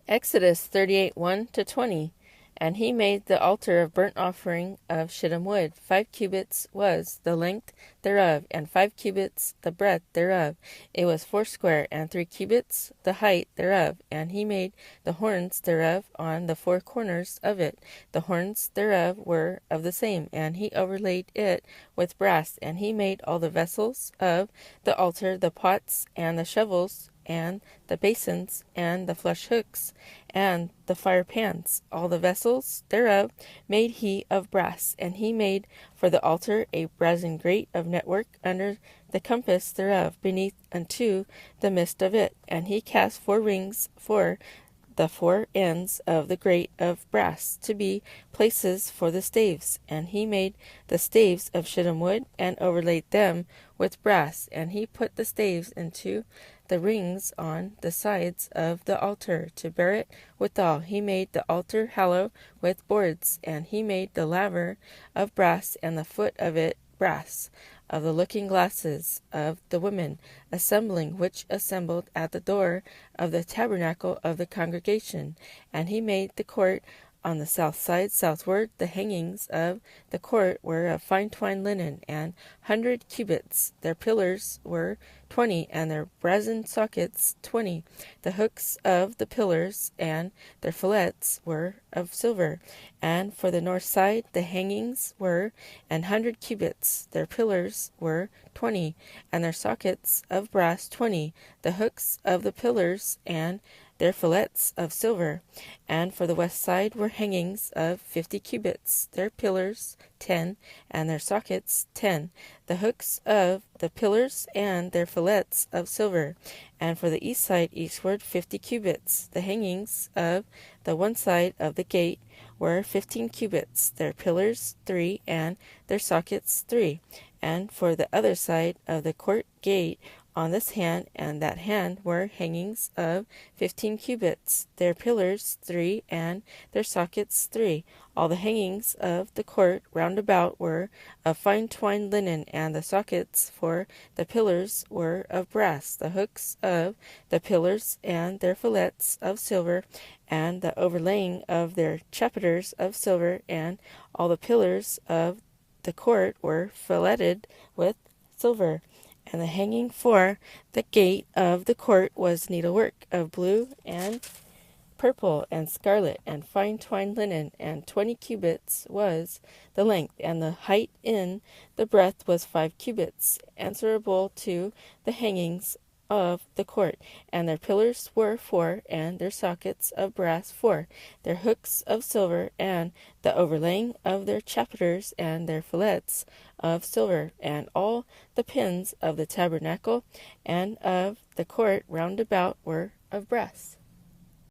Exodus 38:1-20. And he made the altar of burnt offering of shittim wood. 5 cubits was the length thereof, and 5 cubits the breadth thereof. It was foursquare, and 3 cubits the height thereof. And he made the horns thereof on the 4 corners of it. The horns thereof were of the same, and he overlaid it with brass. And he made all the vessels of the altar, the pots, and the shovels, and the basins, and the flesh hooks, and the fire pans. All the vessels thereof made he of brass. And he made for the altar a brazen grate of network under the compass thereof, beneath unto the midst of it. And he cast 4 rings for the 4 ends of the grate of brass, to be places for the staves. And he made the staves of shittim wood, and overlaid them with brass. And he put the staves into the rings on the sides of the altar, to bear it withal. He made the altar hollow with boards. And he made the laver of brass, and the foot of it brass, of the looking glasses of the women assembling, which assembled at the door of the tabernacle of the congregation. And he made the court on the south side southward. The hangings of the court were of fine twined linen, and 100 cubits. Their pillars were 20, and their brazen sockets 20. The hooks of the pillars and their fillets were of silver. And for the north side the hangings were 100 cubits. Their pillars were 20, and their sockets of brass 20. The hooks of the pillars and their fillets of silver. And for the west side were hangings of 50 cubits. Their pillars 10, and their sockets 10. The hooks of the pillars and their fillets of silver. And for the east side eastward 50 cubits. The hangings of the one side of the gate were 15 cubits. Their pillars 3, and their sockets 3. And for the other side of the court gate, on this hand and that hand, were hangings of 15 cubits. Their pillars 3, and their sockets 3. All the hangings of the court round about were of fine twined linen, and the sockets for the pillars were of brass. The hooks of the pillars and their fillets of silver, and the overlaying of their chapiters of silver. And all the pillars of the court were filleted with silver. And the hanging for the gate of the court was needlework of blue and purple and scarlet and fine twined linen, and 20 cubits was the length, and the height in the breadth was 5 cubits, answerable to the hangings of the court. And their pillars were 4, and their sockets of brass 4, their hooks of silver, and the overlaying of their chapiters and their fillets of silver. And all the pins of the tabernacle and of the court round about were of brass.